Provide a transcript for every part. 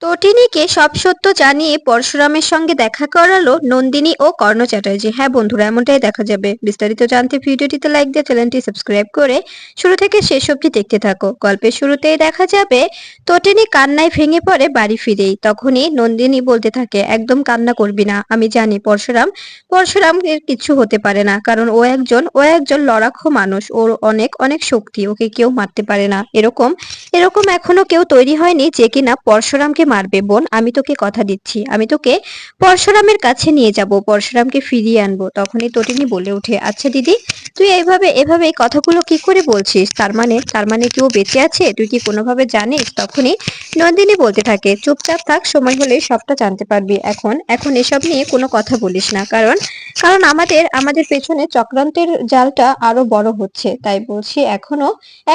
তটিনীকে সব সত্য জানিয়ে পরশুরামের সঙ্গে দেখা করালো নন্দিনী ও কর্ণ চ্যাটার্জি। হ্যাঁ বন্ধুরা, এমনটাই দেখা যাবে। বিস্তারিত জানতে ভিডিওটিতে লাইক দিয়ে চ্যানেলটি সাবস্ক্রাইব করে শুরু থেকে শেষ অবধি দেখতে থাকো। গল্পের শুরুতেই দেখা যাবে তটিনী কান্নায় ভেঙে পড়ে বাড়ি ফিরেই। তখনই নন্দিনী বলতে থাকে, একদম কান্না করবি না, আমি জানি পরশুরামের কিছু হতে পারে না, কারণ ও একজন লড়াকু মানুষ, ওর অনেক অনেক শক্তি, ওকে কেউ মারতে পারে না। এরকম এরকম এখনো কেউ তৈরি হয়নি যে কিনা পরশুরামকে মারবে। বোন, আমি তোকে কথা দিচ্ছি, আমি তোকে পরশুরামের কাছে নিয়ে যাব, পরশুরামকে ফিরিয়ে আনবো। তখনই তটিনী বলে ওঠে, আচ্ছা দিদি, তুই এইভাবে এভাবে এই কথাগুলো কি করে বলছিস? তার মানে কি ও বেঁচে আছে? তুই কি কোনোভাবে জানিস? তখনই নন্দিনী বলতে থাকে, চুপচাপ থাক, সময় হলে সবটা জানতে পারবি। এখন এখন এসব নিয়ে কোনো কথা বলিস না, কারণ কারণ আমাদের আমাদের পেছনে চক্রান্তের জালটা আরো বড় হচ্ছে। তাই বলছি,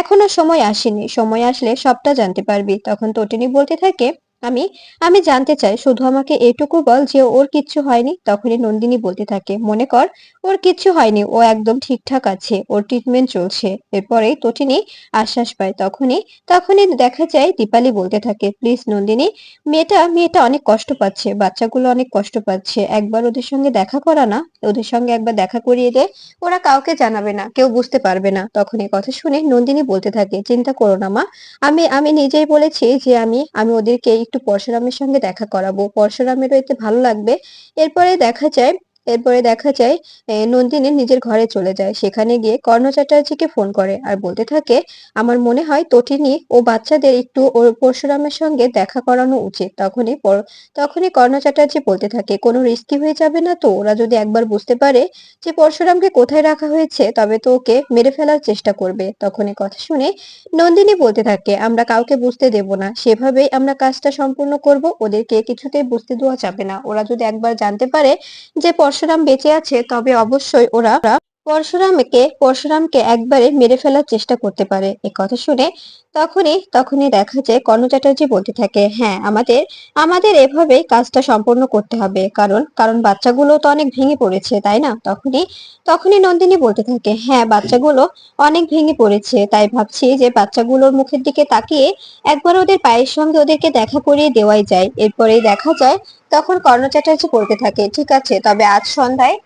এখনো সময় আসেনি, সময় আসলে সবটা জানতে পারবি। তখন তটিনী বলতে থাকে, আমি আমি জানতে চাই, শুধু আমাকে এটুকু বল যে ওর কিচ্ছু হয়নি। তখনই নন্দিনী বলতে থাকে, মনে কর ওর কিচ্ছু হয়নি, ও একদম ঠিকঠাক আছে, ওর ট্রিটমেন্ট চলছে। এরপরেই তটিনী আশ্বাস পায়। তখনই তখনই দেখা যায় দীপালি বলতে থাকে, প্লিজ নন্দিনী, মেয়েটা অনেক কষ্ট পাচ্ছে, বাচ্চাগুলো অনেক কষ্ট পাচ্ছে, একবার ওদের সঙ্গে দেখা করা না, ওদের সঙ্গে একবার দেখা করিয়ে দে, ওরা কাউকে জানাবে না, কেউ বুঝতে পারবে না। তখন এই কথা শুনে নন্দিনী বলতে থাকে, চিন্তা করো না মা, আমি নিজেই বলেছি যে আমি ওদেরকে একটু পরশুরামের সঙ্গে দেখা করাবো, পরশুরামেরও এতে ভালো লাগবে। এরপরে দেখা যায় এরপরে দেখা যায় নন্দিনী নিজের ঘরে চলে যায়। সেখানে গিয়ে কর্ণ চ্যাটার্জিকে ফোন করে আর বলতে থাকে, আমার মনে হয় তটিনী ও বাচ্চাদের একটু ওর পরশুরামের সঙ্গে দেখা করানো উচিত। তখনই কর্ণ চ্যাটার্জি বলতে থাকে, কোনো রিস্কি হয়ে যাবে না তো? ওরা যদি একবার বুঝতে পারে যে পরশুরামকে কোথায় রাখা হয়েছে, তবে তো ওকে মেরে ফেলার চেষ্টা করবে। তখন এ কথা শুনে নন্দিনী বলতে থাকে, আমরা কাউকে বুঝতে দেব না, সেভাবেই আমরা কাজটা সম্পূর্ণ করব, ওদেরকে কিছুতেই বুঝতে দেওয়া যাবে না। ওরা যদি একবার জানতে পারে যে পরশুরাম বেঁচে আছে, তবে অবশ্যই ওরা পরশুরামকে একবারে মেরে ফেলার চেষ্টা করতে পারে। এ কথা শুনে তখনই দেখা যায় কর্ণ চ্যাটার্জি বলতে থাকে, হ্যাঁ, আমাদের আমাদের এভাবেই কাজটা সম্পূর্ণ করতে হবে, কারণ কারণ বাচ্চাগুলো তো অনেক ভেঙে পড়েছে, তাই না? তখনই নন্দিনী বলতে থাকে, হ্যাঁ, বাচ্চাগুলো অনেক ভেঙে পড়েছে, তাই ভাবছি যে বাচ্চাগুলোর মুখের দিকে তাকিয়ে একবার ওদের পায়ের সঙ্গে ওদেরকে দেখা করিয়ে দেওয়াই যায়। এরপরেই দেখা যায় তখন কর্ণ চ্যাটার্জি বলতে থাকে, ঠিক আছে, তবে আজ সন্ধ্যায়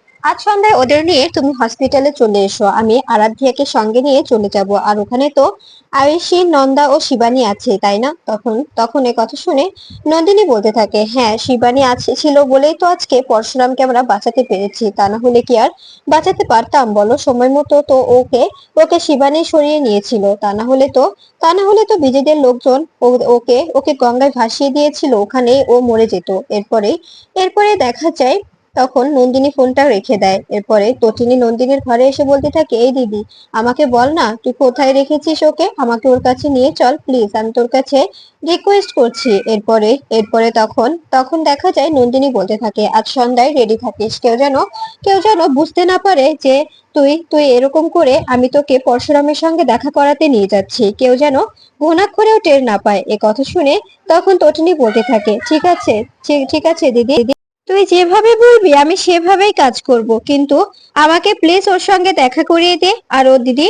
ওদের নিয়ে তুমি হসপিটালে চলে এসো, আমি আরাধ্যাকে সঙ্গে নিয়ে চলে যাব। আর ওখানে তো আয়ুষী, নন্দা ও শিবানী আছে, তাই না? তখন এ কথা শুনে নন্দিনী বলতে থাকে, হ্যাঁ, শিবানী ছিল বলেই তো আজকে পরশুরামকে আমরা বাঁচাতে পেরেছি, তা না হলে কি আর বাঁচাতে পারতাম বলো? সময় মতো তো ওকে ওকে শিবানী সরিয়ে নিয়েছিল, তা না হলে তো বিজেদের লোকজন ওকে ওকে গঙ্গায় ভাসিয়ে দিয়েছিল, ওখানেই ও মরে যেত। এরপরে দেখা যায় তখন নন্দিনী ফোনটা রেখে দেয়। এরপরে তটিনী নন্দিনীর ঘরে এসে বলতে থাকে, এই দিদি, আমাকে বল না তুই কোথায় রেখেছিস ওকে, আমাকে ওর কাছে নিয়ে চল প্লিজ, আমি তোর কাছে রিকোয়েস্ট করছি। এরপরে তখন তখন দেখা যায় নন্দিনী বলতে থাকে, আজ সন্ধ্যায় রেডি থাকিস, কেউ যেন বুঝতে না পারে যে তুই তুই এরকম করে আমি তোকে পরশুরামের সঙ্গে দেখা করাতে নিয়ে যাচ্ছি, কেউ যেন ঘুণাক্ষরেও টের না পায়। এ কথা শুনে তখন তটিনী বলতে থাকে, ঠিক আছে, ঠিক আছে দিদি, তুই যেভাবে বলবি আমি সেভাবেই কাজ করব, কিন্তু আমাকে প্লিজ ওর সঙ্গে দেখা করিয়ে দে। আর ও দিদি,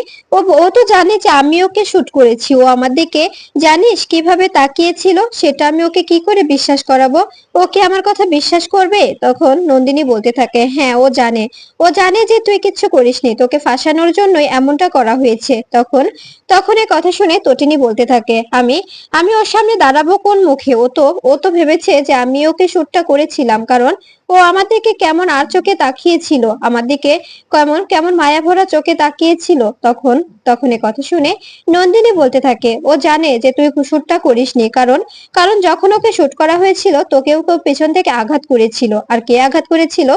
ও তো জানে যে আমি ওকে শুট করেছি, ও আমার দিকে জানিস কিভাবে তাকিয়েছিল, সেটা আমি ওকে কি করে বিশ্বাস করাবো? ও কি আমার কথা বিশ্বাস করবে? তখন নন্দিনী বলতে থাকে, হ্যাঁ, ও জানে যে তুই কিচ্ছু করিসনি, তোকে ফাঁসানোর জন্যই এমনটা করা হয়েছে। তখন এই কথা শুনে তটিনী বলতে থাকে, আমি আমি ওর সামনে দাঁড়াবো কোন মুখে? ও তো ভেবেছে যে আমি ওকে শুটটা করেছিলাম, কারণ ও আমার দিকে কেমন আর চোখে তাকিয়েছিল, আমার দিকে কেমন কেমন মায়া ভরা চোখে তাকিয়েছিল। তখন এ কথা শুনে নন্দিনী বলতে থাকে, ও জানে যে তুই শুটটা করিসনি, কারণ কারণ যখন ওকে শুট করা হয়েছিল তোকেও কেউ পেছন থেকে আঘাত করেছিল, আর কে আঘাত করেছিল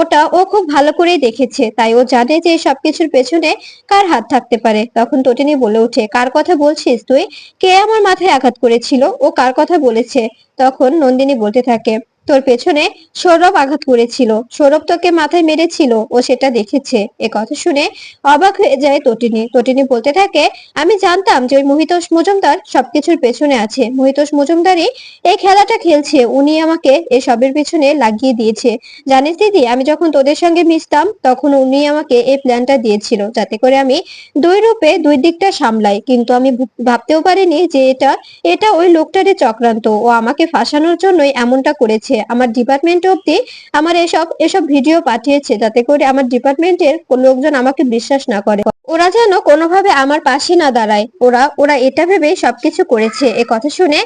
ওটা ও খুব ভালো করেই দেখেছে, তাই ও জানে যে সবকিছুর পেছনে কার হাত থাকতে পারে। তখন তটিনী বলে ওঠে, কার কথা বলছিস তুই? কে আমার মাথায় আঘাত করেছিল? ও কার কথা বলেছে? তখন নন্দিনী বলতে থাকে, তোর পেছনে সৌরভ আঘাত করেছিল, সৌরভ তোকে মাথায় মেরেছিল, ও সেটা দেখেছে। এ কথা শুনে অবাক হয়ে যায় তটিনী। তটিনী বলতে থাকে, আমি জানতাম যে ওই মহিতোষ মজুমদার সবকিছুর পেছনে আছে। মহিতোষ মজুমদারই এই খেলাটা খেলছে, উনি আমাকে এসবের পিছনে লাগিয়ে দিয়েছে। জানিস দিদি, আমি যখন তোদের সঙ্গে মিশতাম তখন উনি আমাকে এই প্ল্যানটা দিয়েছিল, যাতে করে আমি দুই রূপে দুই দিকটা সামলাই। কিন্তু আমি ভাবতেও পারিনি যে এটা এটা ওই লোকটারই চক্রান্ত। ও আমাকে ফাঁসানোর জন্যই এমনটা করেছে। আমার ডিপার্টমেন্ট অব্দি আমার এসব এসব ভিডিও পাঠিয়েছে, যাতে করে আমার ডিপার্টমেন্টের লোকজন আমাকে বিশ্বাস না করে, ওরা যেন কোনোভাবে আমার পাশে না দাঁড়ায়। ওরা ওরা এটা ভেবে সবকিছু করেছে। এ কথা শুনে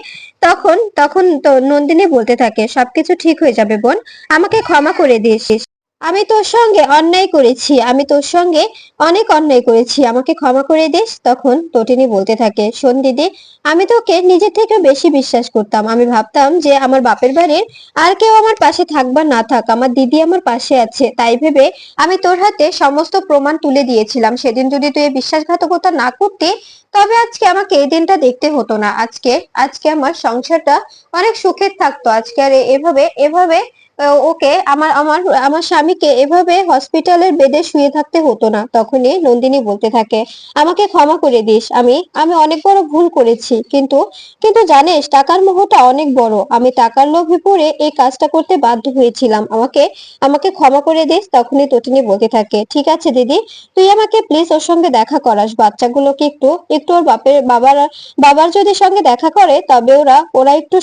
তখন তখন তো নন্দিনী বলতে থাকে, সবকিছু ঠিক হয়ে যাবে বোন, আমাকে ক্ষমা করে দিস। আমি তোর সঙ্গে অন্যায় করেছি, আমি তোর সঙ্গে অনেক অন্যায় করেছি, আমাকে ক্ষমা করে দিস। তখন তটিনী বলতে থাকে, শোন দিদি, আমি তোকে নিজের থেকে বেশি বিশ্বাস করতাম। আমি ভাবতাম যে আমার বাপের বাড়ির আর কেউ আমার পাশে থাক বা না থাক, আমার দিদি আমার পাশে আছে, তাই ভেবে আমি তোর হাতে সমস্ত প্রমাণ তুলে দিয়েছিলাম। সেদিন যদি তুই এই বিশ্বাসঘাতকতা না করতি, তবে আজকে আমাকে এই দিনটা দেখতে হতো না। আজকে আজকে আমার সংসারটা অনেক সুখের থাকতো। আজকে আর এভাবে এভাবে ওকে আমার আমার আমার স্বামীকে এভাবে হসপিটালের বেডে শুয়ে থাকতে হতো না। তখনই নন্দিনী বলতে থাকে, আমাকে ক্ষমা করে দিস, আমি আমি অনেক বড় ভুল করেছি। কিন্তু কিন্তু জানিস, টাকার মোহটা অনেক বড়, আমি টাকার লোভে পড়ে এই কাজটা করতে বাধ্য হয়েছিলাম, আমাকে আমাকে ক্ষমা করে দিস। তখনই তটিনী বলতে থাকে, ঠিক আছে দিদি, তুই আমাকে প্লিজ ওর সঙ্গে দেখা করাস। বাচ্চাগুলোকে একটু একটু ওর বাবার বাবার যদি সঙ্গে দেখা করে, তবে ওরা ওরা একটু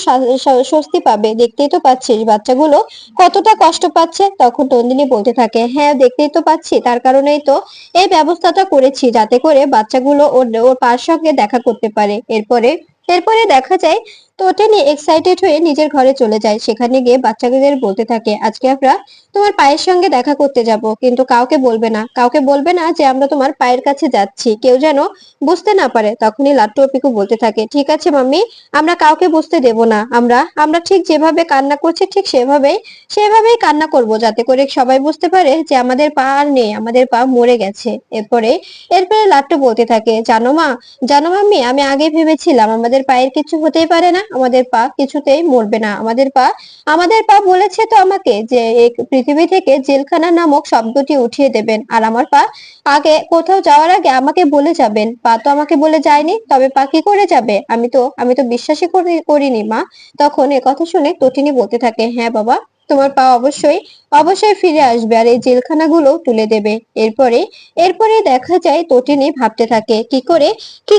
স্বস্তি পাবে। দেখতেই তো পাচ্ছিস বাচ্চাগুলো কতটা কষ্ট পাচ্ছে। তখন নন্দিনী বলতে থাকে, হ্যাঁ দেখতেই তো পাচ্ছি, তার কারণেই তো এই ব্যবস্থাটা করেছি, যাতে করে বাচ্চাগুলো ওর ওর পার সঙ্গে দেখা করতে পারে। এরপরে এরপরে দেখা যায় টোটালি এক্সাইটেড হয়ে নিজের ঘরে চলে যায়। সেখানে গিয়ে বাচ্চাদের বলতে থাকে, আজকে আমরা তোমার পায়ের সঙ্গে দেখা করতে যাব, কিন্তু কাউকে বলবে না, কাউকে বলবে না যে আমরা তোমার পায়ের কাছে যাচ্ছি, কেউ যেন বুঝতে না পারে। তখনই লাট্টু ও পিকু বলতে থাকে, ঠিক আছে মাম্মি, আমরা কাউকে বুঝতে দেব না, আমরা আমরা ঠিক যেভাবে কান্না করছি ঠিক সেভাবেই কান্না করব, যাতে করে সবাই বুঝতে পারে যে আমাদের পা আর নেই, আমাদের পা মরে গেছে। এরপরে এরপরে লাট্টু বলতে থাকে, জানো মা, জানো মাম্মি, আমি আগে ভেবেছিলাম আমাদের পায়ের কিছু হতেই পারে না, আমাদের পা কিছুতেই মরবে না। আমাদের পা বলেছে তো আমাকে যে এই পৃথিবী থেকে জেলখানা নামক শব্দটি উঠিয়ে দেবেন, আর আমার পা আগে কোথাও যাওয়ার আগে আমাকে বলে যাবেন। পা তো আমাকে বলে যায়নি, তবে পা কি করে যাবে? আমি তো বিশ্বাসই করিনি মা। তখন এ কথা শুনে তটিনী বলতে থাকে, হ্যাঁ বাবা, তোমার পা অবশ্যই অবশ্যই ফিরে আসবে, আর এই জেলখানাগুলো তুলে দেবে। এরপরে এরপরে দেখা যায় তটিনী ভাবতে থাকে, কি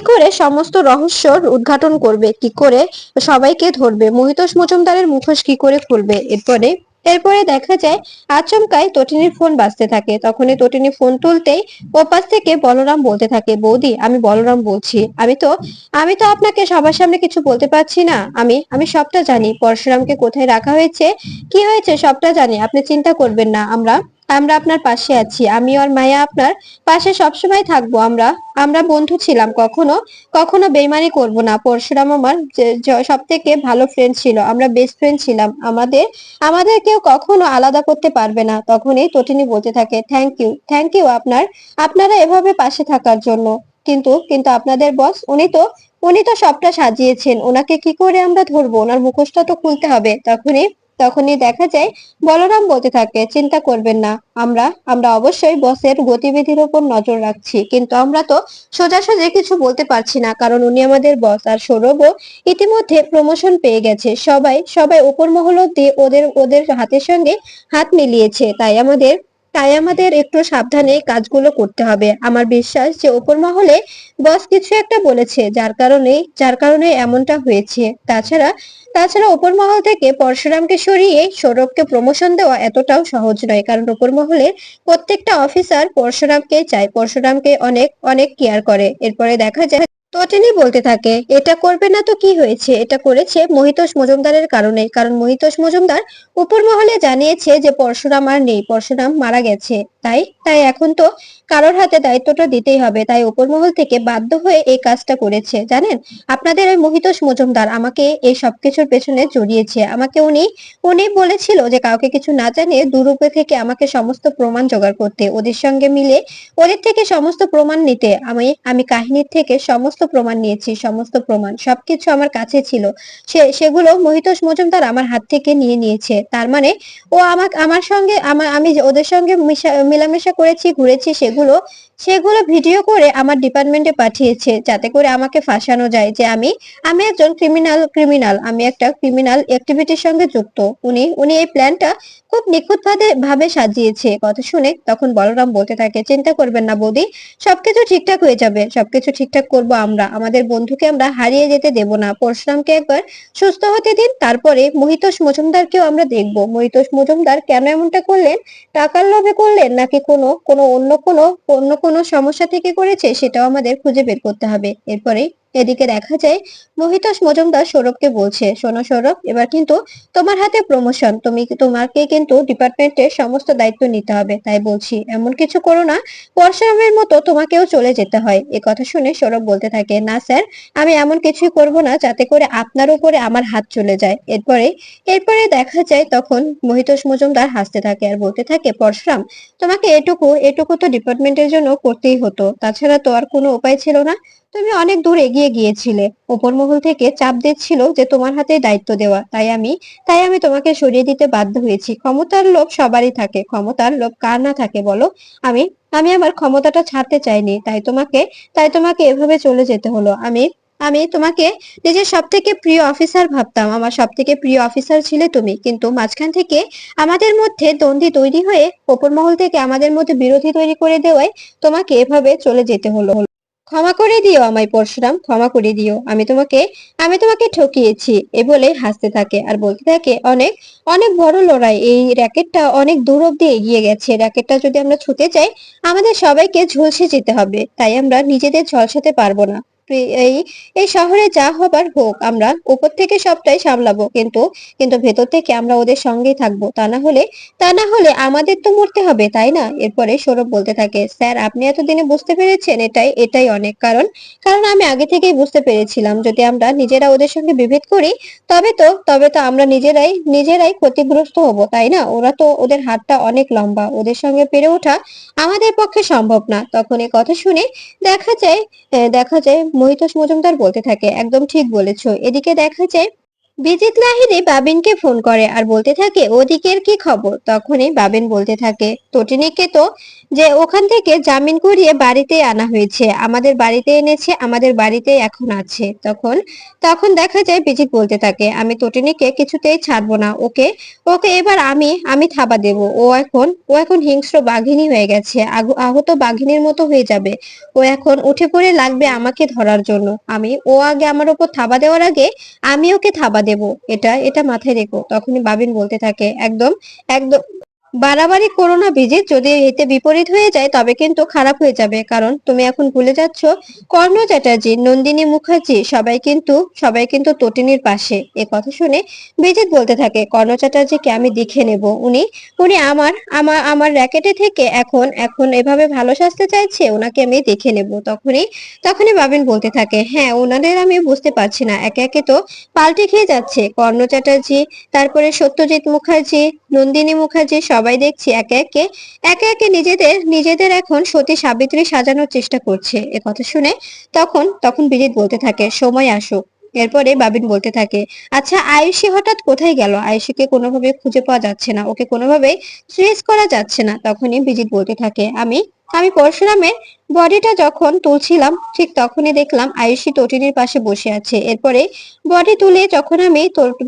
করে সমস্ত রহস্যর উদ্ঘাটন করবে, কি করে সবাইকে ধরবে, মহিতোষ মজুমদারের মুখোশ কি করে খুলবে। এরপরে এরপরে দেখা যায় আচমকাই তটিনীর ফোন বাজতে থাকে। তখনই তটিনী ফোন তুলতেই ওপাশ থেকে বলরাম বলতে থাকে, বৌদি, আমি বলরাম বলছি। আমি তো আপনাকে সবার সামনে কিছু বলতে পারছি না। আমি আমি সবটা জানি, পরশুরামকে কোথায় রাখা হয়েছে, কি হয়েছে সবটা জানি। আপনি চিন্তা করবেন না, আমরা আমরা আপনার পাশে আছি। আমি আর মায়া আপনার পাশে সবসময় থাকবো। আমরা আমরা বন্ধু ছিলাম, কখনো কখনো বেইমানি করব না। পরশুরাম আমার সব থেকে ভালো ফ্রেন্ড ছিল, আমরা বেস্ট ফ্রেন্ড ছিলাম। আমাদের আমাদের কেউ কখনো আলাদা করতে পারবে না। তখনই তটিনী বলতে থাকে, থ্যাংক ইউ আপনারা এভাবে পাশে থাকার জন্য। কিন্তু কিন্তু আপনাদের বস, উনি তো সবটা সাজিয়েছেন, ওনাকে কি করে আমরা ধরবো? ওনার মুখোশটা তো খুলতে হবে। তখনই তখনই দেখা যায় বলরাম বলতে থাকে, চিন্তা করবেন না, আমরা আমরা অবশ্যই বসের গতিবিধির উপর নজর রাখছি, কিন্তু আমরা তো সোজাসুজি কিছু বলতে পারছি না, কারণ উনি আমাদের বস। আর সৌরভও ইতিমধ্যে প্রমোশন পেয়ে গেছে। সবাই সবাই উপর মহল দিয়ে ওদের ওদের হাতের সঙ্গে হাত মিলিয়েছে। তাই আমাদের একটু সাবধানে কাজগুলো করতে হবে। আমার বিশ্বাস যে উপর মহলে বস কিছু একটা বলেছে, যার কারণে এমনটা হয়েছে। তাছাড়া উপর মহল থেকে পরশুরামকে সরিয়ে সৌরভকে প্রমোশন দেওয়া এতটাও সহজ নয়, কারণ উপর মহলের প্রত্যেকটা অফিসার পরশুরামকে চায়, পরশুরামকে অনেক অনেক কেয়ার করে। এরপরে দেখা যায় তটিনী বলতে থাকে, এটা করবে না তো কি হয়েছে, এটা করেছে মহিতোষ মজুমদারের কারণে, কারণ মহিতোষ মজুমদার উপর মহলে জানিয়েছে যে পরশুরাম আর নেই, পরশুরাম মারা গেছে। তাই তাই এখন তো কারোর হাতে দায়িত্বটা দিতেই হবে, তাই উপর মহল থেকে বাধ্য হয়ে এই কাজটা করেছে। জানেন, আপনাদের ওই মহিতোষ মজুমদার আমাকে এই সবকিছুর পেছনে জড়িয়েছে। আমাকে উনি উনি বলেছিল যে কাউকে কিছু না জানিয়ে দুরূপে থেকে আমাকে সমস্ত প্রমাণ জোগাড় করতে, ওদের সঙ্গে মিলে ওদের থেকে সমস্ত প্রমাণ নিতে। আমি আমি কাহিনীর থেকে সমস্ত প্রমাণ নিয়েছি, সমস্ত প্রমাণ সবকিছু আমার কাছে ছিল। সেগুলো মহিতোষ মজুমদার আমার হাত থেকে নিয়ে নিয়েছে। তার মানে ও আমার সঙ্গে আমি যে ওদের সঙ্গে মেলামেশা করেছি, ঘুরেছি, সেগুলো সেগুলো ভিডিও করে আমার ডিপার্টমেন্টে পাঠিয়েছে, যাতে করে আমাকে ফাঁসানো যায় যে আমি আমি একজন ক্রিমিনাল, আমি একটা ক্রিমিনাল অ্যাক্টিভিটির সঙ্গে যুক্ত। উনি উনি এই প্ল্যানটা খুব নিখুঁত ভাবে সাজিয়েছে। কথা শুনে তখন বলরাম বলতে থাকে, চিন্তা করবেন না বৌদি, সবকিছু ঠিকঠাক হয়ে যাবে, সবকিছু ঠিকঠাক করব আমরা। আমাদের বন্ধুকে আমরা হারিয়ে যেতে দেব না। পরশুরামকে একবার সুস্থ হতে দিন, তারপরে মহিতোষ মজুমদারকেও আমরা দেখব। মহিতোষ মজুমদার কেন এমনটা করলেন, টাকার লোভে করলেন নাকি অন্য কোনো সমস্যা থেকে করেছে, সেটাও আমাদের খুঁজে বের করতে হবে। এরপরে এদিকে দেখা যায় মহিতোষ মজুমদার সৌরভকে বলছে, শোনো সৌরভ, এবার কিন্তু তোমার হাতে প্রমোশন, তোমাকে কিন্তু ডিপার্টমেন্টের সমস্ত দায়িত্ব নিতে হবে। তাই বলছি এমন কিছু করো না পরশুরামের মতো তোমাকেও চলে যেতে হয়। এ কথা শুনে সৌরভ বলতে থাকে, না স্যার, আমি এমন কিছুই করব না যাতে করে আপনার উপরে আমার হাত চলে যায়। এরপরে দেখা যায় তখন মহিতোষ মজুমদার হাসতে থাকে আর বলতে থাকে, পরশুরাম, তোমাকে এটুকু এটুকু তো ডিপার্টমেন্টের জন্য করতেই হতো, তাছাড়া তো আর কোনো উপায় ছিল না। তুমি অনেক দূর এগিয়ে গিয়েছিলে, উপর মহল থেকে চাপ দিচ্ছিল যে তোমার হাতে দায়িত্ব দেওয়া, তাই আমি তোমাকে সরিয়ে দিতে বাধ্য হয়েছি। ক্ষমতার লোভ সবারই থাকে, ক্ষমতার লোভ কার না থাকে বলো। আমি আমি আমার ক্ষমতাটা ছাড়তে চাইনি, তাই তোমাকে এভাবে চলে যেতে হলো। আমি আমি তোমাকে নিজের সব থেকে প্রিয় অফিসার ভাবতাম, আমার সব থেকে প্রিয় অফিসার ছিলে তুমি, কিন্তু মাঝখান থেকে আমাদের মধ্যে দ্বন্দ্ব তৈরি হয়ে ওপর মহল থেকে আমাদের মধ্যে বিরোধী তৈরি করে দেওয়ায় তোমাকে এভাবে চলে যেতে হলো। ক্ষমা করে দিও আমায় পরশুরাম, ক্ষমা করে দিও, আমি তোমাকে ঠকিয়েছি। এ বলে হাসতে থাকে আর বলতে থাকে, অনেক অনেক বড় লড়াই, এই র্যাকেটটা অনেক দূর অব্দি এগিয়ে গেছে। র্যাকেটটা যদি আমরা ছুঁতে চাই, আমাদের সবাইকে ঝলসে যেতে হবে, তাই আমরা নিজেদের ঝলসাতে পারবো না। এই এই শহরে যা হবার হোক, আমরা উপর থেকে সবটাই সামলাবো, কিন্তু কিন্তু ভেতর থেকে আমরা ওদের সঙ্গেই থাকবো। তা না হলে আমাদের তো মরতে হবে, তাই না? এরপরে সৌরভ বলতে থাকে, স্যার, আপনি এতদিনে বুঝতে পেরেছেন, এটাই অনেক। কারণ আমি আগে থেকেই বুঝতে পেরেছিলাম, যদি আমরা নিজেরা ওদের সঙ্গে বিভেদ করি, তবে তো আমরা নিজেরাই নিজেরাই ক্ষতিগ্রস্ত হব, তাই না? ওদের হাতটা অনেক লম্বা, ওদের সঙ্গে পেরে ওঠা আমাদের পক্ষে সম্ভব না। তখন এই কথা শুনে দেখা যায় মহিতোষ মজুমদার বলতে থাকে, একদম ঠিক বলেছো। এদিকে দেখা যায় বিজিত লাহিড়ী বাবিনকে ফোন করে আর বলতে থাকে, ওদিকের কি খবর? তখনই বাবিন বলতে থাকে, তটিনীকে তো যে ওখান থেকে জামিন করিয়ে বাড়িতে আনা হয়েছে, আমাদের বাড়িতে এনেছে, আমাদের বাড়িতে এখন আছে। তখন তখন দেখা যায় বিজিত বলতে থাকে, আমি তটিনীকে কিছুতেই ছাড়বো না, ওকে ওকে এবার আমি থাবা দেব। ও এখন হিংস্র বাঘিনী হয়ে গেছে, আহত বাঘিনীর মতো হয়ে যাবে। ও এখন উঠে পড়ে লাগবে আমাকে ধরার জন্য। ও আগে আমার উপর থাবা দেওয়ার আগে আমি ওকে থাবা দেব, এটা এটা মাথায় রেখো। তখনই বাবিন বলতে থাকে, একদম একদম বাড়াবাড়ি করো না বিজিত, যদি এতে বিপরীত হয়ে যায় তবে কিন্তু খারাপ হয়ে যাবে। কারণ তুমি এখন ভুলে যাচ্ছ, কর্ণ চ্যাটার্জি, নন্দিনী মুখার্জি সবাই কিন্তু তটিনীর পাশে। এ কথা শুনে বিজিত বলতে থাকে, কর্ণ চ্যাটার্জিকে আমি দেখে নেব। উনি উনি আমার আমার আমার র্যাকেটে থেকে এখন এখন এভাবে ভালো সাজতে চাইছে, ওনাকে আমি দেখে নেব। তখনই বাবিন বলতে থাকে, হ্যাঁ, ওনাদের আমি বুঝতে পারছি না, একে একে তো পাল্টে খেয়ে যাচ্ছে। কর্ণ চ্যাটার্জি, তারপরে সত্যজিৎ মুখার্জি, নন্দিনী মুখার্জি, সবাই দেখছি একে একে নিজেদের এখন সতী সাবিত্রী সাজানোর চেষ্টা করছে। এ কথা শুনে তখন বিজিত বলতে থাকে, সময় আসুক। এরপরে বাবিন বলতে থাকে, আচ্ছা, আয়ুষী হঠাৎ কোথায় গেল? আয়ুষীকে কোনোভাবে খুঁজে পাওয়া যাচ্ছে না, ওকে কোনোভাবে ট্রেস করা যাচ্ছে না। তখনই বিজিত বলতে থাকে, আমি আমি পরশুরামের বডিটা যখন তুলছিলাম, ঠিক তখনই দেখলাম আয়ুষী তটিনীর পাশে বসে আছে। এরপরে বডি তুলে যখন আমি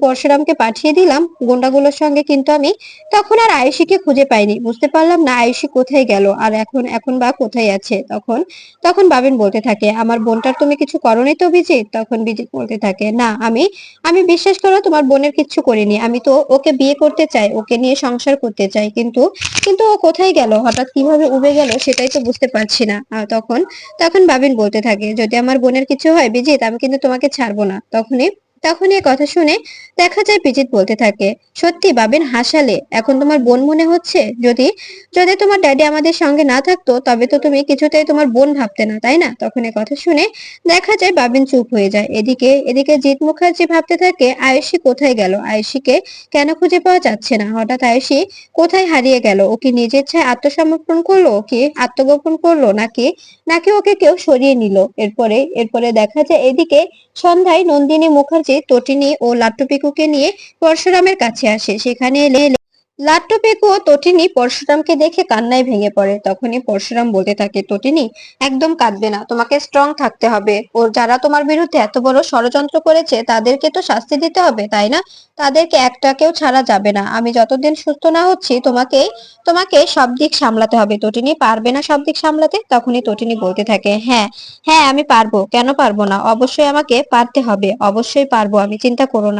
পরশুরামকে পাঠিয়ে দিলাম গুন্ডাগুলোর সঙ্গে, কিন্তু আমি তখন আর আয়ুষীকে খুঁজে পাইনি, বুঝতে পারলাম না আয়ুষী কোথায় গেল আর এখন এখন বা কোথায় আছে। তখন তখন বাবিন বলতে থাকে, আমার বোনটার তুমি কিছু করনি তো বিজিত? তখন বিজিত বলতে থাকে, না, আমি আমি বিশ্বাস করো, তোমার বোনের কিচ্ছু করিনি। আমি তো ওকে বিয়ে করতে চাই, ওকে নিয়ে সংসার করতে চাই, কিন্তু কিন্তু ও কোথায় গেল, হঠাৎ কিভাবে উবে গেল, সেটাই তো বুঝতে পারছি না। তখন বাবিন বলতে থাকে, যদি আমার বোনের কিছু হয় বিজিত, আমি কিন্তু তোমাকে ছাড়বো না। তখন এই কথা শুনে দেখা যায় পিজিত বলতে থাকে, সত্যি বাবিন হাসালে, এখন তোমার বোন মনে হচ্ছে? যদি যদি তোমার ড্যাডি আমাদের সঙ্গে না থাকতো তবে তো তুমি কিছুতেই তোমার বোন ভাবতে না, তাই না? তখন এই কথা শুনে দেখা যায় বাবিন চুপ হয়ে যায়। এদিকে এদিকে জিৎ মুখার্জি ভাবতে থাকে, আয়ুষী কোথায় গেল? আয়ুষীকে কেন খুঁজে পাওয়া যাচ্ছে না? হঠাৎ আয়ুষী কোথায় হারিয়ে গেল? ও কি নিজের ইচ্ছায় আত্মসমর্পণ করলো? ও কি আত্মগোপন করলো, নাকি নাকি ওকে কেউ সরিয়ে নিল? এরপরে দেখা যায় এদিকে সন্ধ্যায় নন্দিনী মুখার্জি তটিনী ও লাট্টু পিকুকে নিয়ে পরশুরামের কাছে আসে। সেখানে এলে লাট্টু পিকু ও তটিনী পরশুরামকে দেখে কান্নায় ভেঙে পড়ে। তখনই পরশুরাম বলতে থাকে, তটিনী একদম কাঁদবে না, তোমাকে স্ট্রং থাকতে হবে। ও যারা তোমার বিরুদ্ধে এত বড় ষড়যন্ত্র করেছে তাদেরকে তো শাস্তি দিতে হবে, তাই না? তাদেরকে একটাকেও ছাড়া যাবে না। আমি যতদিন সুস্থ না হচ্ছি তোমাকে তোমাকে সব দিক সামলাতে হবে। তটিনী পারবে না সব দিক সামলাতে? তখনই তটিনী বলতে থাকে, হ্যাঁ হ্যাঁ আমি পারবো, কেন পারবো না, অবশ্যই আমাকে পারতে হবে, অবশ্যই পারবো আমি, চিন্তা করো না।